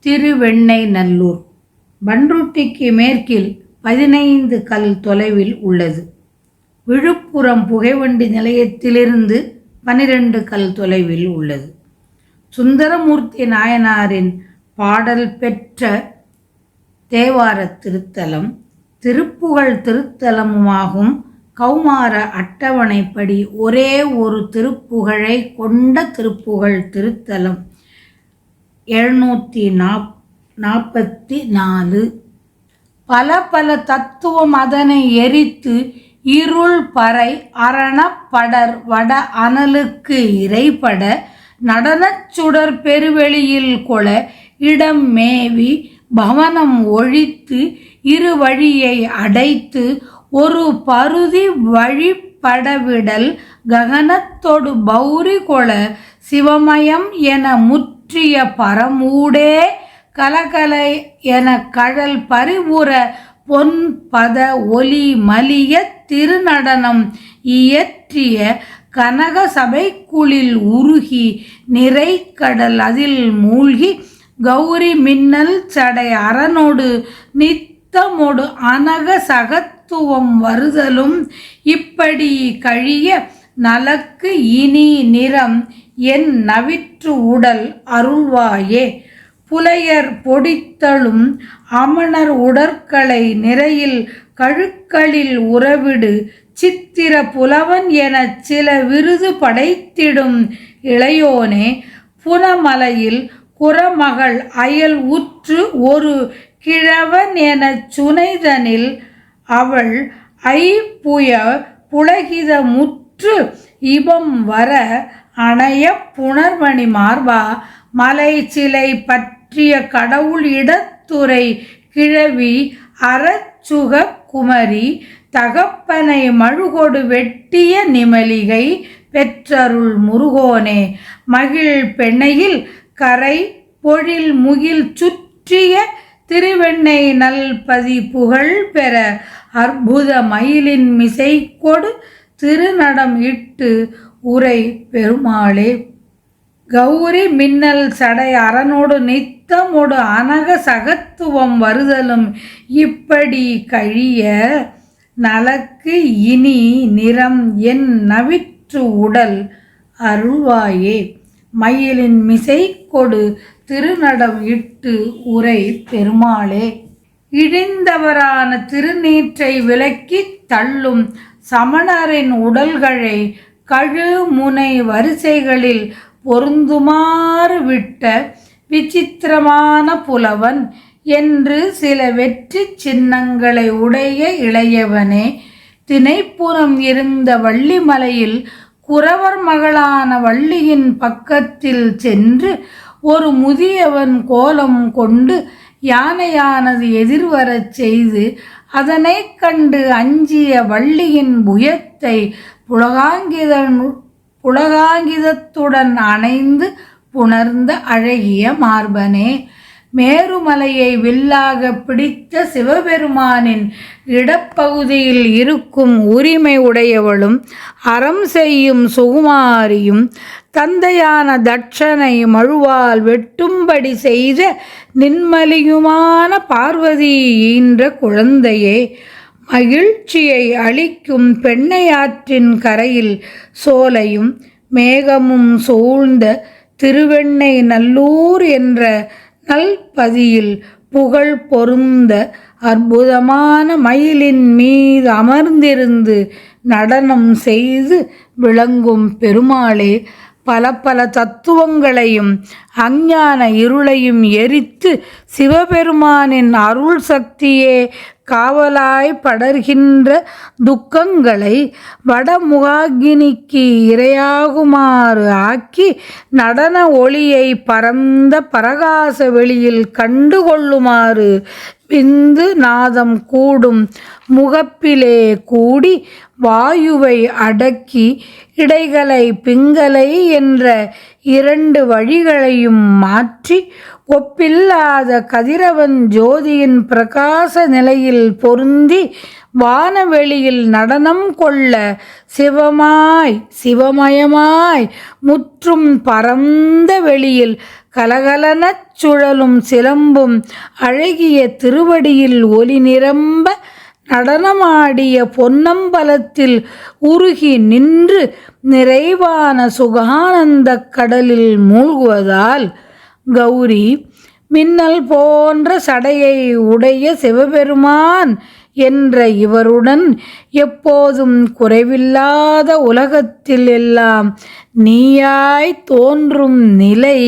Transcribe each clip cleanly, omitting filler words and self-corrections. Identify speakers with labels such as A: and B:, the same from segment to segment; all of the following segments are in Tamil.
A: திருவெண்ணெய்நல்லூர் பண்ருட்டிக்கு மேற்கில் 15 கல் தொலைவில் உள்ளது. விழுப்புரம் புகைவண்டி நிலையத்திலிருந்து 12 கல் தொலைவில் உள்ளது. சுந்தரமூர்த்தி நாயனாரின் பாடல் பெற்ற தேவார திருத்தலம், திருப்புகழ் திருத்தலமுமாகும். கௌமார அட்டவணைப்படி ஒரே ஒரு திருப்புகழை கொண்ட திருப்புகழ் திருத்தலம் 744. பல பல தத்துவம் அதனை எரித்து இருள் பறை அரணப்படர் வட அனலுக்கு இறைபட நடனச் சுடர் பெருவெளியில் கொள இடம் மேவி பவனம் ஒழித்து இரு வழியை அடைத்து ஒரு பருதி வழிபடவிடல் ககனத்தொடு பௌரி கொள சிவமயம் என முற்றிய பரமூடே கலகல என கழல் பரிபுர பொன் பத ஒலி மலிய திருநடனம் இயற்றிய கனக சபைக்குளில் உருகி நிறைக்கடல் அதில் மூழ்கி கௌரி மின்னல் சடை அரணொடு நித்தமொடு அனக சகத்துவம் வருதலும் இப்படி கழிய நலக்கு இனி நிறம் என் நவிற்று உடல் அருள்வாயே. புலையர் பொடித்தலும் அமணர் உடற்களை நிறையில் கழுக்களில் உறவிடு சித்திர புலவன் எனச் சில விருது படைத்திடும் இளையோனே. புனமலையில் குறமகள் அயல் உற்று ஒரு கிழவன் எனச் சுனைதனில் அவள் ஐப்புய புலகித முற்று இபம் வர அணைய புணர்மணி மார்பா மலை சிலை பற்றிய கடவுள் இடத்துறை கிழவி அறச்சுக குமரி தகப்பனை மழுகொடு வெட்டிய நிமலிகை பெற்றருள் முருகோனே. மகிழ் பெண்ணையில் கரை பொழில் முகில் சுற்றிய திருவெண்ணெய் நல்பதி புகழ் பெற அற்புத மயிலின் மிசைக்கொடு திருநடம் இட்டு உரை பெருமாளே. கௌரி மின்னல் சடை அரணோடு நித்தமொடு அனக சகத்துவம் வருதலும் இப்படி கழிய நலக்கு இனி நிறம் என் நவிற்று உடல் அருள்வாயே. மயிலின் மிசைக்கொடு திருநடம் இட்டு உரை பெருமாளே. இழிந்தவரான திருநீற்றை விலக்கித் தள்ளும் சமணரின் உடல்களை கழுமுனை வரிசைகளில் பொருந்துமாறு விட்ட விசித்திரமான புலவன் என்று சில வெற்றி சின்னங்களை உடைய இளையவனே. திணைப்புறம் இருந்த வள்ளிமலையில் குறவர் மகளான வள்ளியின் பக்கத்தில் சென்று ஒரு முதியவன் கோலம் கொண்டு யானையானது எதிர்வரச் செய்து அதனை கண்டு அஞ்சிய வள்ளியின் புயத்தை புலகாங்கிதத்துடன் அணைந்து புணர்ந்த அழகிய மார்பனே. மேருமலையை வில்லாக பிடித்த சிவபெருமானின் இடப்பகுதியில் இருக்கும் உரிமை உடையவளும் அறம் செய்யும் சுகுமாரியும் தந்தையான தட்சனை மழுவால் வெட்டும்படி செய்த நின்மலியுமான பார்வதி ஈன்ற குழந்தையே. மகிழ்ச்சியை அளிக்கும் பெண்ணையாற்றின் கரையில் சோலையும் மேகமும் சூழ்ந்த திருவெண்ணெய் நல்லூர் என்ற நல்பதியில் புகழ் பொருந்த அற்புதமான மயிலின் மீது அமர்ந்திருந்து நடனம் செய்து விளங்கும் பெருமாளே. பல பல தத்துவங்களையும் அஞ்ஞான இருளையும் எரித்து சிவபெருமானின் அருள் சக்தியே காவலாய் படர்கின்ற துக்கங்களை வடமுகாகினிக்கு இரையாகுமாறு ஆக்கி நடன ஒளியை பரந்த பரகாச வெளியில் கண்டுகொள்ளுமாறு விந்து நாதம் கூடும் முகப்பிலே கூடி வாயுவை அடக்கி இடைகளை பிங்களை என்ற 2 வழிகளையும் மாற்றி ஒப்பில்லாத கதிரவன் ஜோதியின் பிரகாச நிலையில் பொருந்தி வானவெளியில் நடனம் கொள்ள சிவமயமாய் முற்றும் பரந்த வெளியில் கலகலனச் சுழலும் சிலம்பும் அழகிய திருவடியில் ஒளி நிரம்ப நடனமாடிய பொன்னம்பலத்தில் உருகி நின்று நிறைவான சுகானந்த கடலில் மூழ்குவதால் கௌரி மின்னல் போன்ற சடையை உடைய சிவபெருமான் என்ற இவருடன் எப்போதும் குறைவில்லாத உலகத்தில் எல்லாம் நீயாய் தோன்றும் நிலை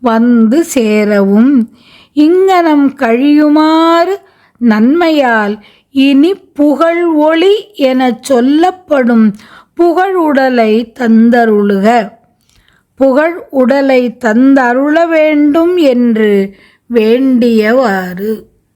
A: வந்து சேரவும் இங்ஙனம் கழியுமாறு நன்மையால் இனி புகழ் ஒளி எனச் சொல்லப்படும் புகழுடலை தந்தருளுக. புகழ் உடலை தந்தருள வேண்டும் என்று வேண்டியவாறு.